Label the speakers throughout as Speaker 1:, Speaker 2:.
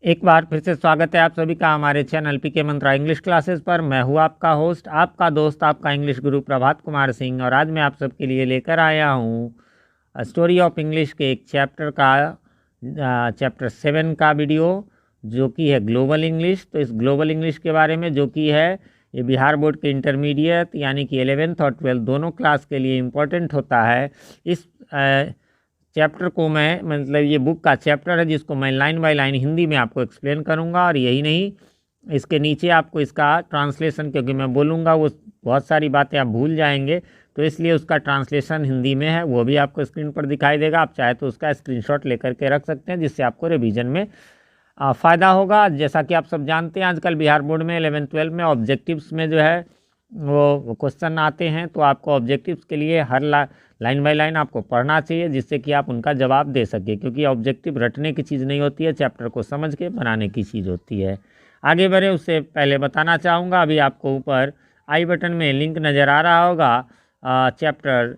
Speaker 1: एक बार फिर से स्वागत है आप सभी का हमारे चैनल पीके मंत्रा इंग्लिश क्लासेस पर। मैं हूँ आपका होस्ट, आपका दोस्त, आपका इंग्लिश गुरु प्रभात कुमार सिंह। और आज मैं आप सबके लिए लेकर आया हूँ स्टोरी ऑफ इंग्लिश के एक चैप्टर 7 का वीडियो, जो कि है ग्लोबल इंग्लिश। तो इस ग्लोबल इंग्लिश के बारे में, जो कि है ये बिहार बोर्ड के इंटरमीडिएट यानी कि 11th और 12th दोनों क्लास के लिए इम्पोर्टेंट होता है। इस चैप्टर को मैं मतलब ये बुक का चैप्टर है जिसको मैं लाइन बाय लाइन हिंदी में आपको एक्सप्लेन करूँगा। और यही नहीं, इसके नीचे आपको इसका ट्रांसलेशन, क्योंकि मैं बोलूँगा वो बहुत सारी बातें आप भूल जाएंगे, तो इसलिए उसका ट्रांसलेशन हिंदी में है, वो भी आपको स्क्रीन पर दिखाई देगा। आप चाहे तो उसका स्क्रीनशॉट लेकर के रख सकते हैं, जिससे आपको रिवीजन में फ़ायदा होगा। जैसा कि आप सब जानते हैं, आजकल बिहार बोर्ड में 11th-12th में ऑब्जेक्टिव्स में जो है वो क्वेश्चन आते हैं, तो आपको ऑब्जेक्टिव्स के लिए हर लाइन बाय लाइन आपको पढ़ना चाहिए, जिससे कि आप उनका जवाब दे सकें। क्योंकि ऑब्जेक्टिव रटने की चीज़ नहीं होती है, चैप्टर को समझ के बनाने की चीज़ होती है। आगे बढ़े उससे पहले बताना चाहूँगा, अभी आपको ऊपर आई बटन में लिंक नज़र आ रहा होगा चैप्टर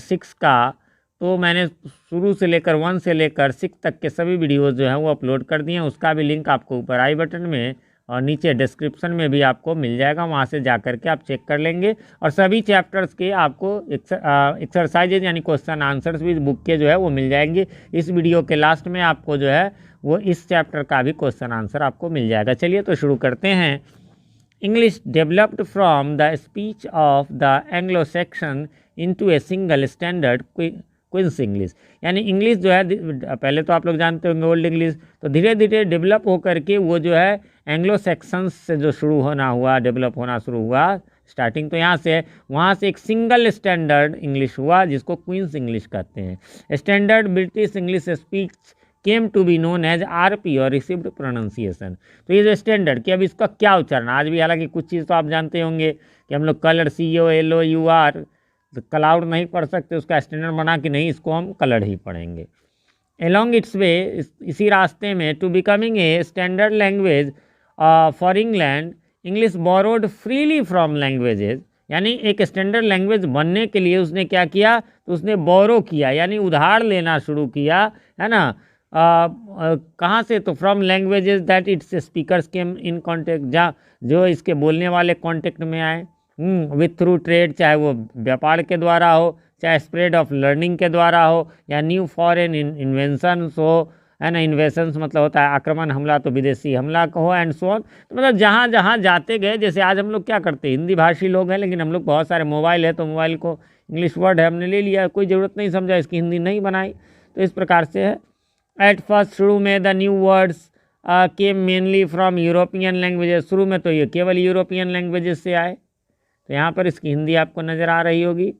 Speaker 1: 6 का। तो मैंने शुरू से लेकर 1 से लेकर 6 तक के सभी वीडियोज़ जो हैं वो अपलोड कर दिए हैं। उसका भी लिंक आपको ऊपर आई बटन में और नीचे डिस्क्रिप्शन में भी आपको मिल जाएगा, वहाँ से जा कर के आप चेक कर लेंगे। और सभी चैप्टर्स के आपको एक्सरसाइजेज यानी क्वेश्चन आंसर्स भी बुक के जो है वो मिल जाएंगे। इस वीडियो के लास्ट में आपको जो है वो इस चैप्टर का भी क्वेश्चन आंसर आपको मिल जाएगा। चलिए तो शुरू करते हैं। English developed from the speech of the Anglo section into a single standard Queen's English. यानी इंग्लिश जो है, पहले तो आप लोग जानते होंगे ओल्ड इंग्लिश, तो धीरे धीरे डेवलप होकर के वो जो है एंग्लो सेक्शंस से जो शुरू होना हुआ, डेवलप होना शुरू हुआ, स्टार्टिंग तो यहाँ से है, वहाँ से एक सिंगल स्टैंडर्ड इंग्लिश हुआ जिसको क्वींस इंग्लिश कहते हैं। Standard British English speech came to be known as RP और रिसीव्ड प्रोनाउंसिएशन। तो ये जो स्टैंडर्ड कि अब इसका क्या उच्चारण, आज भी हालांकि कुछ चीज़ तो आप जानते होंगे कि हम लोग कलर COLOUR क्लाउड नहीं पढ़ सकते, उसका स्टैंडर्ड बना कि नहीं, इसको हम कलर ही पढ़ेंगे। एलोंग इट्स वे, इसी रास्ते में, to becoming a standard language for England, English borrowed freely from languages. यानी एक स्टैंडर्ड लैंग्वेज बनने के लिए उसने क्या किया, तो उसने बोरो किया यानी उधार लेना शुरू किया, है ना। कहाँ से, तो from languages that it's speakers came in contact, जहाँ जो इसके बोलने वाले कॉन्टेक्ट में आए, विथ थ्रू ट्रेड, चाहे वो व्यापार के द्वारा हो, चाहे स्प्रेड ऑफ लर्निंग के द्वारा हो, या न्यू फॉरेन इन्वेंशंस हो, है ना। इन्वेशंस मतलब होता है आक्रमण, हमला तो विदेशी हमला का हो, एंड सो ऑन। तो मतलब जहाँ जहाँ जाते गए, जैसे आज हम लोग क्या करते हैं, हिंदी भाषी लोग हैं, लेकिन हम लोग बहुत सारे मोबाइल है, तो मोबाइल को इंग्लिश वर्ड है हमने ले लिया, कोई ज़रूरत नहीं समझा इसकी हिंदी नहीं बनाई, तो इस प्रकार से है। एट फर्स्ट शुरू में the new words came mainly from European languages. शुरू में तो ये केवल यूरोपियन लैंग्वेजेस से आए, तो यहाँ पर इसकी हिंदी आपको नज़र आ रही होगी।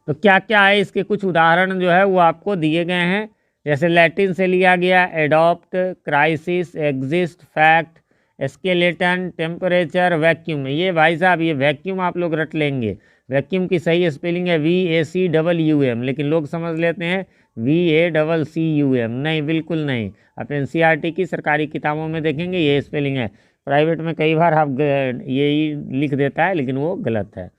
Speaker 1: तो क्या क्या है, इसके कुछ उदाहरण जो है वो आपको दिए गए हैं। जैसे लैटिन से लिया गया adopt, crisis, exist, fact, skeleton, temperature, vacuum. ये भाई साहब, ये वैक्यूम आप लोग रट लेंगे। वैक्यूम की सही स्पेलिंग है VACWM, लेकिन लोग समझ लेते हैं VACCUM। नहीं, बिल्कुल नहीं। आप NCERT की सरकारी किताबों में देखेंगे ये स्पेलिंग है, प्राइवेट में कई बार आप यही लिख देता है, लेकिन वो गलत है।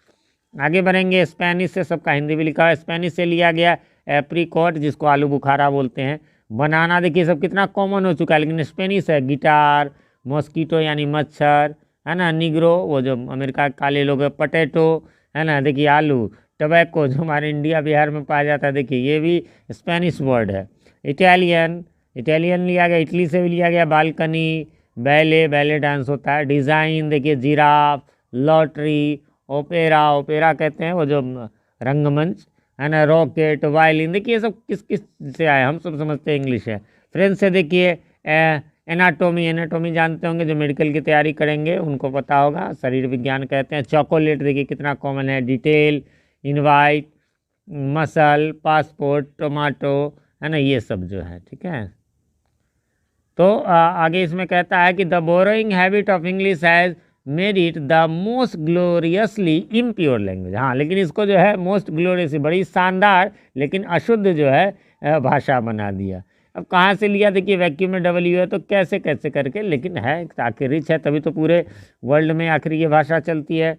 Speaker 1: आगे बढ़ेंगे, स्पेनिश से, सबका हिंदी भी लिखा है। स्पेनिश से लिया गया एप्रीकॉट, जिसको आलू बुखारा बोलते हैं। बनाना, देखिए सब कितना कॉमन हो चुका है, लेकिन स्पेनिश है। गिटार, मॉस्किटो यानी मच्छर, है ना। निग्रो, वो जो अमेरिका के काले लोग हैं। पटेटो, है ना, देखिए आलू। टबैको, जो हमारे इंडिया बिहार में पाया जाता है, देखिए ये भी स्पेनिश वर्ड है। इटालियन, इटालियन लिया गया, इटली से भी लिया गया। बालकनी, बैले, बैले डांस होता है। डिज़ाइन, देखिए जिराफ। लॉटरी, ओपेरा, ओपेरा कहते हैं वो जो रंगमंच, है ना। रॉकेट, वायलिन, देखिए ये सब किस किस से आए, हम सब समझते हैं इंग्लिश है। फ्रेंच से देखिए एनाटोमी, एनाटोमी जानते होंगे, जो मेडिकल की तैयारी करेंगे उनको पता होगा, शरीर विज्ञान कहते हैं। चॉकोलेट, देखिए कितना कॉमन है। Detail, invite, muscle, passport, tomato, है ना, ये सब जो है, ठीक है। तो आगे इसमें कहता है कि the borrowing habit of English has made it the most gloriously impure language. हाँ, लेकिन इसको जो है मोस्ट ग्लोरियसली, बड़ी शानदार लेकिन अशुद्ध जो है भाषा बना दिया। अब कहाँ से लिया, देखिए वैक्यूम में W है, तो कैसे कैसे करके, लेकिन है आखिर रिच है, तभी तो पूरे वर्ल्ड में आखिर ये भाषा चलती है।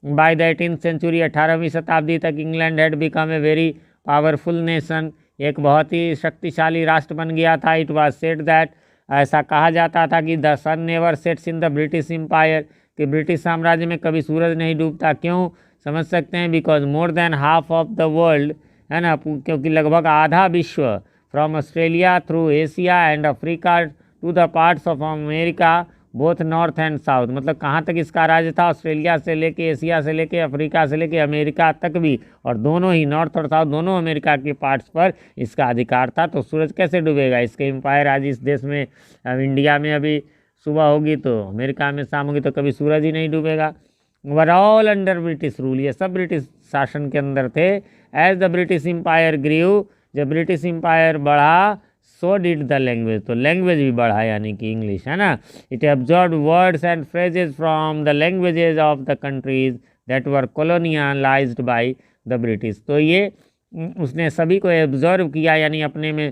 Speaker 1: बाय द 18th सेंचुरी, 18वीं शताब्दी तक England had become a very powerful nation, एक बहुत ही शक्तिशाली राष्ट्र बन गया था। इट वॉज सेड दैट ऐसा कहा जाता था कि the sun never sets in the British empire, कि ब्रिटिश साम्राज्य में कभी सूरज नहीं डूबता। क्यों? समझ सकते हैं, because more than half of the world, है ना, क्योंकि लगभग आधा विश्व from Australia through Asia and Africa to the parts of America both north and south, मतलब कहाँ तक इसका राज्य था? ऑस्ट्रेलिया से लेके, एशिया से लेके, अफ्रीका से लेके अमेरिका तक भी, और दोनों ही नॉर्थ और साउथ दोनों अमेरिका के पार्ट्स पर इसका अधिकार था। तो सूरज कैसे डूबेगा? इसके एम्पायर आज इस देश में, अब इंडिया में अभी सुबह होगी तो अमेरिका में शाम होगी, तो कभी सूरज ही नहीं डूबेगा। Were all under British rule, ये सब ब्रिटिश शासन के अंदर थे। As the British empire grew, जब ब्रिटिश एम्पायर बढ़ा, सो डिड द लैंग्वेज, तो लैंग्वेज भी बढ़ा, यानी कि इंग्लिश, है ना। It absorb words and phrases from the languages of the countries that were colonialised by the British, तो ये उसने सभी को एब्जॉर्व किया, यानी अपने में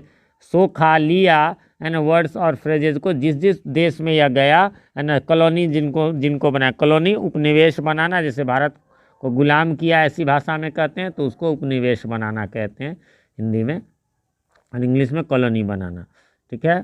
Speaker 1: सोखा लिया, है ना, वर्ड्स और फ्रेजेज को जिस जिस देश में यह गया, है ना। कॉलोनी जिनको बनाया, कॉलोनी उपनिवेश बनाना, जैसे भारत को गुलाम किया ऐसी भाषा में कहते हैं, तो उसको उपनिवेश बनाना कहते हैं हिंदी में, और इंग्लिश में कॉलोनी बनाना, ठीक है।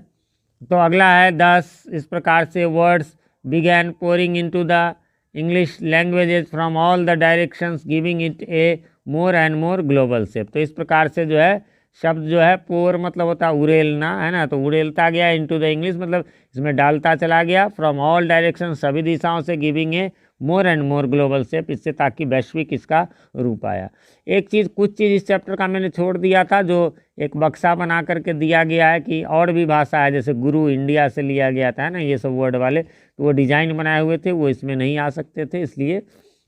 Speaker 1: तो अगला है 10, इस प्रकार से words began pouring into the English languages from all the directions giving it A more and more global shape, तो इस प्रकार से जो है शब्द जो है पोर मतलब होता है उड़ेलना, है ना, तो उड़ेलता गया इनटू द इंग्लिश, मतलब इसमें डालता चला गया, फ्रॉम ऑल डायरेक्शन, सभी दिशाओं से, giving a more and more global shape, इससे ताकि वैश्विक इसका रूप आया। एक चीज़, कुछ चीज़ इस चैप्टर का मैंने छोड़ दिया था, जो एक बक्सा बना करके दिया गया है कि और भी भाषा है, जैसे गुरु इंडिया से लिया गया था, है ना, ये सब वर्ड वाले, तो वो डिजाइन बनाए हुए थे, वो इसमें नहीं आ सकते थे, इसलिए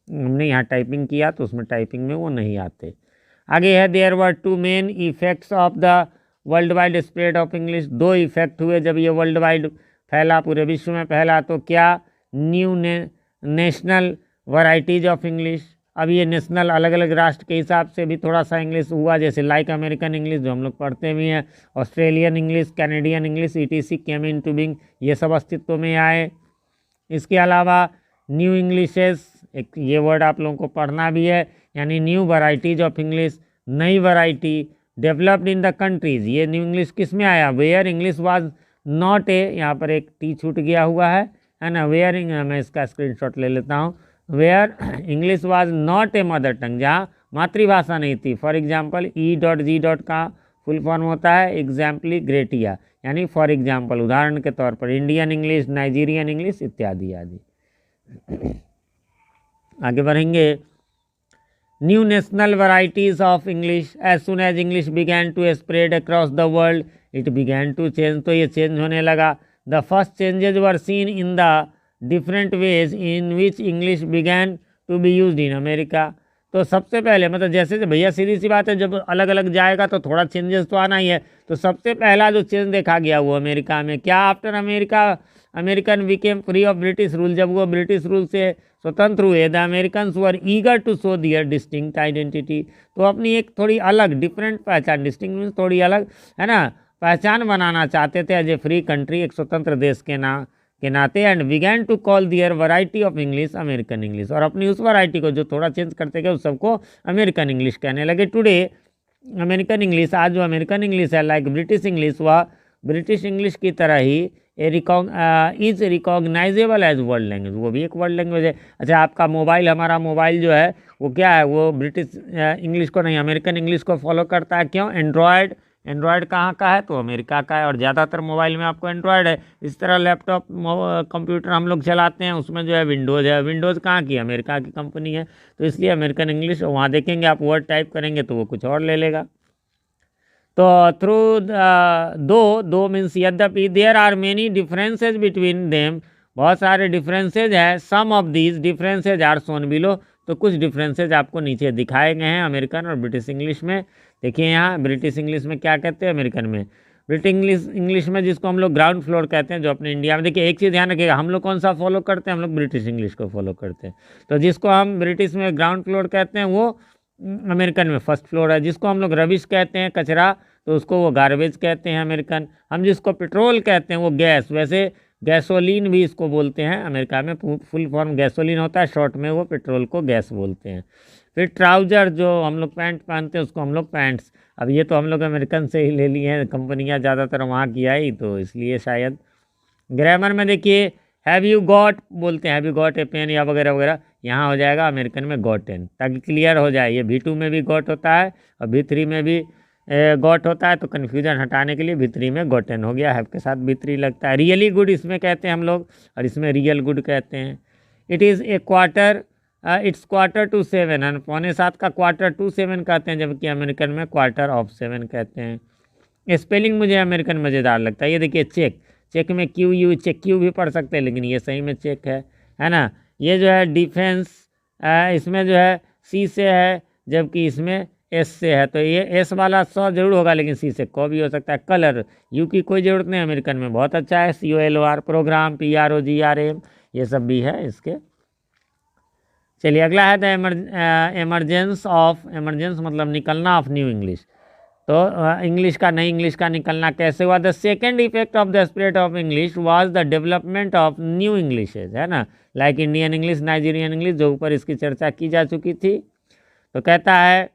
Speaker 1: हमने यहाँ टाइपिंग किया, तो उसमें टाइपिंग में वो नहीं आते। आगे है, there were two main effects of the world wide spread of English, दो इफेक्ट हुए जब ये वर्ल्ड वाइड फैला, पूरे विश्व में फैला, तो क्या? New national varieties of English, अब ये नेशनल अलग अलग राष्ट्र के हिसाब से भी थोड़ा सा इंग्लिश हुआ, जैसे लाइक अमेरिकन इंग्लिश जो हम लोग पढ़ते भी हैं, Australian English, Canadian English, ETC came into being, ये सब अस्तित्व में आए। इसके अलावा न्यू इंग्लिशेस, एक ये वर्ड आप लोगों को पढ़ना भी है, यानी न्यू वैरायटीज ऑफ इंग्लिश, नई variety, developed in the countries, ये न्यू इंग्लिश किस में आया? Where English was not a, यहाँ पर एक टी छूट गया हुआ है ना, वेयर, मैं इसका स्क्रीनशॉट ले लेता हूँ, where English was not a mother tongue, जहाँ मातृभाषा नहीं थी। For example E.G. का फुल फॉर्म होता है एग्जाम्पली ग्रेटिया, यानी फॉर एग्जाम्पल, उदाहरण के तौर पर, इंडियन इंग्लिश, नाइजीरियन इंग्लिश इत्यादि आदि। आगे बढ़ेंगे, new national varieties of English, as soon as English began to spread across the world it began to change, तो ये चेंज होने लगा। The first changes were seen in the different ways in which English began to be used in America, तो सबसे पहले, मतलब जैसे भैया सीधी सी बात है, जब अलग अलग जाएगा तो थोड़ा चेंजेस तो आना ही है, तो सबसे पहला जो चेंज देखा गया वो अमेरिका में, क्या? After American became free of British rule, जब वो ब्रिटिश रूल से स्वतंत्र हुए, the American were eager to show their distinct identity, तो अपनी एक थोड़ी अलग डिफरेंट पहचान, डिस्टिंक्ट मीन्स थोड़ी अलग, है ना, पहचान बनाना चाहते थे एज ए फ्री कंट्री, एक स्वतंत्र देश के नाते, and began to call their variety of English American English, और अपनी उस वैरायटी को जो थोड़ा चेंज करते गए उस सबको अमेरिकन इंग्लिश कहने लगे। टुडे अमेरिकन इंग्लिश, आज जो अमेरिकन इंग्लिश है, लाइक ब्रिटिश इंग्लिश, वह ब्रिटिश इंग्लिश की तरह ही is recognisable as world language, वो भी एक वर्ल्ड लैंग्वेज है। अच्छा, आपका मोबाइल, हमारा मोबाइल जो है वो क्या है? वो ब्रिटिश इंग्लिश को नहीं, अमेरिकन इंग्लिश को फॉलो करता है। क्यों? एंड्रॉयड कहाँ का है? तो अमेरिका का है, और ज़्यादातर मोबाइल में आपको एंड्रॉयड है। इस तरह लैपटॉप कंप्यूटर हम लोग चलाते हैं, उसमें जो है विंडोज़ कहाँ की? अमेरिका की कंपनी है, तो इसलिए अमेरिकन इंग्लिश, वहाँ देखेंगे आप वर्ड टाइप करेंगे तो वो कुछ और ले लेगा। तो थ्रू दो मीन्स यद्यपि, there are many differences between them, बहुत सारे डिफरेंसेज हैं, some of these differences are shown below, तो कुछ डिफरेंसेज आपको नीचे दिखाए गए हैं अमेरिकन और ब्रिटिश इंग्लिश में। देखिए यहाँ ब्रिटिश इंग्लिश में क्या कहते हैं, अमेरिकन में। ब्रिटिश इंग्लिश में जिसको हम लोग ग्राउंड फ्लोर कहते हैं, जो अपने इंडिया में, देखिए एक चीज़ ध्यान रखिएगा, हम लोग कौन सा फॉलो करते हैं? हम लोग ब्रिटिश इंग्लिश को फॉलो करते हैं। तो जिसको हम ब्रिटिश में ग्राउंड फ्लोर कहते हैं वो अमेरिकन में फर्स्ट फ्लोर है। जिसको हम लोग रबिश कहते हैं, कचरा, तो उसको वो गार्बेज कहते हैं अमेरिकन। हम जिसको पेट्रोल कहते हैं वो गैस, वैसे गैसोलीन भी इसको बोलते हैं अमेरिका में, फुल फॉर्म गैसोलीन होता है, शॉर्ट में वो पेट्रोल को गैस बोलते हैं। फिर ट्राउजर, जो हम लोग पैंट पहनते हैं उसको हम लोग पैंट्स, अब ये तो हम लोग अमेरिकन से ही ले लिए हैं, कंपनियां ज़्यादातर वहाँ की आई तो इसलिए शायद ग्रामर में देखिए हैव यू गॉट बोलते हैं, have you got a pen या वगैरह वगैरह, यहाँ हो जाएगा अमेरिकन में गॉटन, ताकि क्लियर हो जाए। ये V2 में भी गॉट होता है और V3 में भी गॉट होता है, तो कन्फ्यूजन हटाने के लिए V3 में गॉटन हो गया, हैव के साथ V3 लगता है। रियली गुड इसमें कहते हैं हम लोग, और इसमें रियल गुड कहते हैं। It is a quarter, it's quarter to 7, 6:45 का क्वार्टर टू 7 कहते हैं, जबकि अमेरिकन में क्वार्टर ऑफ 7 कहते हैं। स्पेलिंग मुझे अमेरिकन मज़ेदार लगता है। ये देखिए चेक, चेक में QU, चेक क्यू भी पढ़ सकते हैं, लेकिन ये सही में चेक है ना। ये जो है डिफेंस, इसमें जो है C से है, जबकि इसमें S से है, तो ये S वाला 100 जरूर होगा, लेकिन C से को भी हो सकता है। कलर, U की कोई ज़रूरत नहीं, अमेरिकन में बहुत अच्छा है। COLOR, प्रोग्राम, PROGRAM, ये सब भी है इसके। चलिए अगला है द एमरजेंस ऑफ, एमरजेंस मतलब निकलना ऑफ न्यू इंग्लिश। तो इंग्लिश का, नई इंग्लिश का निकलना कैसे हुआ। The second effect of the spread of English was the development of new Englishes, है ना, like Indian English, Nigerian English, जो ऊपर इसकी चर्चा की जा चुकी थी। तो कहता है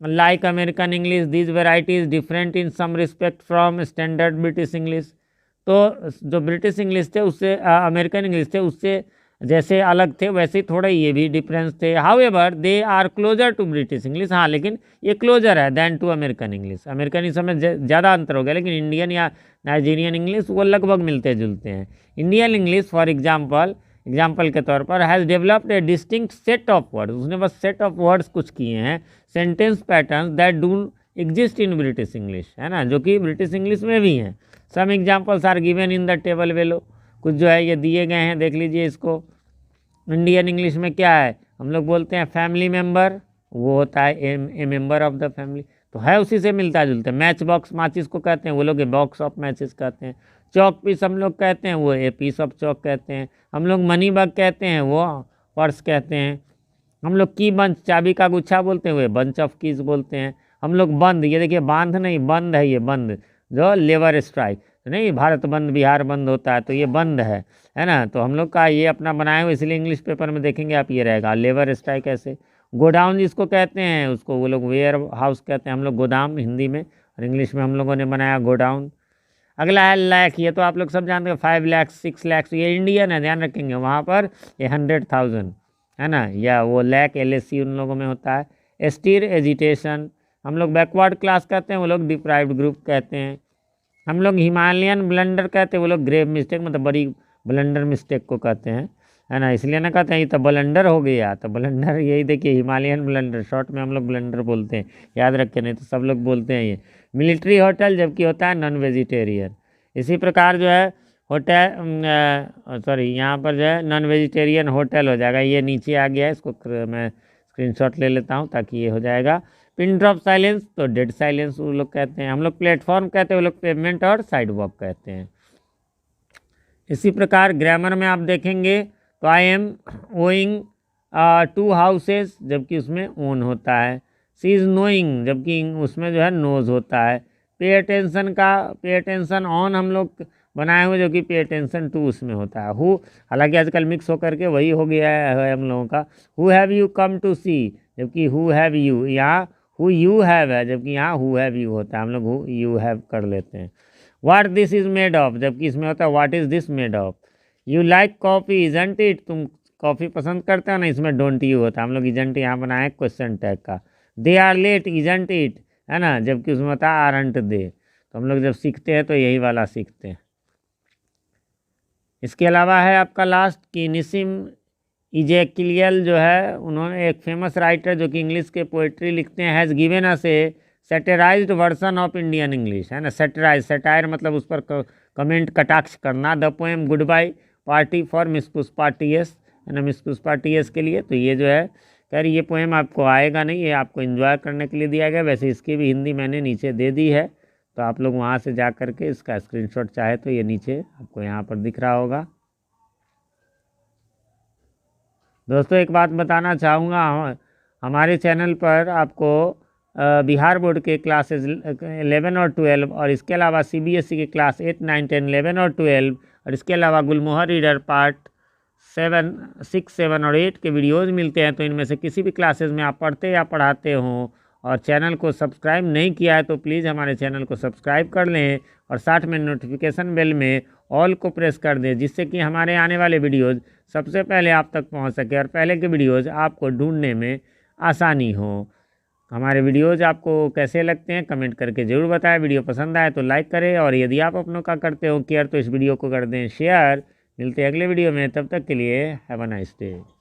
Speaker 1: like American English these varieties different in some respect from standard British English. तो जो ब्रिटिश इंग्लिश थे उससे, अमेरिकन इंग्लिश थे उससे जैसे अलग थे, वैसे ही थोड़ा ये भी डिफरेंस थे। However they are closer to British English, हाँ लेकिन ये क्लोजर है than to American English. American English में ज़्यादा अंतर हो गया, लेकिन इंडियन या नाइजीरियन इंग्लिश वो लगभग मिलते जुलते हैं। इंडियन इंग्लिश फॉर एग्जाम्पल के तौर पर has developed a distinct set of words, उसने बस सेट ऑफ वर्ड्स कुछ किए हैं, sentence patterns that do exist in British English, है ना, जो कि ब्रिटिश इंग्लिश में भी हैं। Some examples are given in the table below, कुछ जो है ये दिए गए हैं, देख लीजिए इसको। इंडियन इंग्लिश में क्या है, हम लोग बोलते हैं फैमिली मेम्बर, वो होता है ए मेंबर ऑफ द फैमिली, तो है उसी से मिलता जुलता है। मैच बॉक्स माचिस को कहते हैं, वो लोग ए बॉक्स ऑफ मैचेस कहते हैं। चौक पीस हम लोग कहते हैं, वो ए पीस ऑफ चौक कहते हैं। हम लोग मनी बैग कहते हैं, वो पर्स कहते हैं। हम लोग की बंच, चाबी का गुच्छा बोलते हैं, वो बंच ऑफ कीज बोलते हैं। हम लोग बंद, ये देखिए बांध नहीं, बंद है, ये बंद जो लेबर स्ट्राइक नहीं, भारत बंद, बिहार बंद होता है, तो ये बंद है ना। तो हम लोग का ये अपना बनाए हुए, इसलिए इंग्लिश पेपर में देखेंगे आप, ये रहेगा लेबर स्ट्राइक ऐसे। गोडाउन जिसको कहते हैं, उसको वो लोग वेयर हाउस कहते हैं, हम लोग गोदाम हिंदी में, और इंग्लिश में हम लोगों ने बनाया गोडाउन। अगला है लाख, ये तो आप लोग सब जानते हैं, 5 लाख 6 लाख, ये इंडियन है, ध्यान रखेंगे। वहाँ पर ये 100,000 है ना, या वो लैक LAC उन लोगों में होता है। एस्टीर एजिटेशन, हम लोग बैकवर्ड क्लास कहते हैं, वो लोग डिप्राइव्ड ग्रुप कहते हैं। हम लोग हिमालयन ब्लंडर कहते हैं, वो लोग ग्रेव मिस्टेक मतलब बड़ी ब्लंडर मिस्टेक को कहते हैं, है ना, इसलिए ना कहते हैं ये तो ब्लंडर हो गया, तो ब्लंडर यही देखिए हिमालयन ब्लंडर, शॉर्ट में हम लोग ब्लंडर बोलते हैं, याद रखें, नहीं तो सब लोग बोलते हैं ये। मिलिट्री होटल जबकि होता है नॉन वेजिटेरियन। इसी प्रकार जो है होटल, सॉरी यहाँ पर जो है नॉन वेजिटेरियन होटल हो जाएगा, ये नीचे आ गया है, इसको मैं स्क्रीनशॉट ले लेता हूँ ताकि ये हो जाएगा। पिन ड्रॉप साइलेंस तो डेड साइलेंस वो लोग कहते हैं। हम लोग प्लेटफॉर्म कहते हैं, वो लोग पेवमेंट और साइड वॉक कहते हैं। इसी प्रकार ग्रामर में आप देखेंगे तो आई एम ओइंग 2 हाउसेस, जबकि उसमें ओन होता है। सी इज़ नोइंग, जबकि उसमें जो है नोज होता है। पे अटेंशन का पे अटेंशन ऑन हम लोग बनाए हुए, जो कि पे अटेंशन टू उसमें होता है। हु, हालांकि आजकल मिक्स होकर के वही हो गया है हम लोगों का। Who have you come to see, जबकि हु हैव यू, यहाँ हु यू हैव है, जबकि यहाँ हु हैव यू होता है, हम लोग हु यू हैव कर लेते हैं। What this is made of, जबकि इसमें होता है what is this made of. You like coffee isn't it, तुम कॉफ़ी पसंद करते हो ना, इसमें डोंट यू होता है, हम लोग इजंट यहाँ बनाए क्वेश्चन टैग का। They are late isn't it, है ना, जबकि उसमें होता है आरंट दे। तो हम लोग जब सीखते हैं तो यही वाला सीखते हैं। इसके अलावा है आपका लास्ट कि निसिम इजेकिलियल जो है, उन्होंने एक फेमस राइटर जो कि इंग्लिश के पोइट्री लिखते हैं, has given us a satirised version of Indian English, है ना। सेटेराइज, सेटायर मतलब उस पर कमेंट कटाक्ष करना। The poem goodbye party for miss Pushpa TS, है ना, मिस पुष्पा TS के लिए। तो ये जो है कह रही ये पोएम आपको आएगा नहीं, ये आपको एंजॉय करने के लिए दिया गया। वैसे इसकी भी हिंदी मैंने नीचे दे दी है, तो आप लोग वहाँ से जा कर के इसका स्क्रीनशॉट चाहे तो ये नीचे आपको यहाँ पर दिख रहा होगा। दोस्तों एक बात बताना चाहूँगा, हमारे चैनल पर आपको बिहार बोर्ड के क्लासेस 11 और 12 और इसके अलावा CBSE के क्लास 8, 9, 10, 11 और 12 और इसके अलावा गुलमोहर रीडर पार्ट 7, 6, 7 और 8 के वीडियोज़ मिलते हैं। तो इनमें से किसी भी क्लासेस में आप पढ़ते या पढ़ाते हों और चैनल को सब्सक्राइब नहीं किया है तो प्लीज़ हमारे चैनल को सब्सक्राइब कर लें और साथ में नोटिफिकेशन बेल में ऑल को प्रेस कर दें, जिससे कि हमारे आने वाले वीडियोज़ सबसे पहले आप तक पहुंच सके और पहले के वीडियोज़ आपको ढूंढने में आसानी हो। हमारे वीडियोज़ आपको कैसे लगते हैं कमेंट करके ज़रूर बताएं। वीडियो पसंद आए तो लाइक करें, और यदि आप अपनों का करते हो केयर तो इस वीडियो को कर दें शेयर। मिलते हैं अगले वीडियो में, तब तक के लिए हैव अ नाइस डे।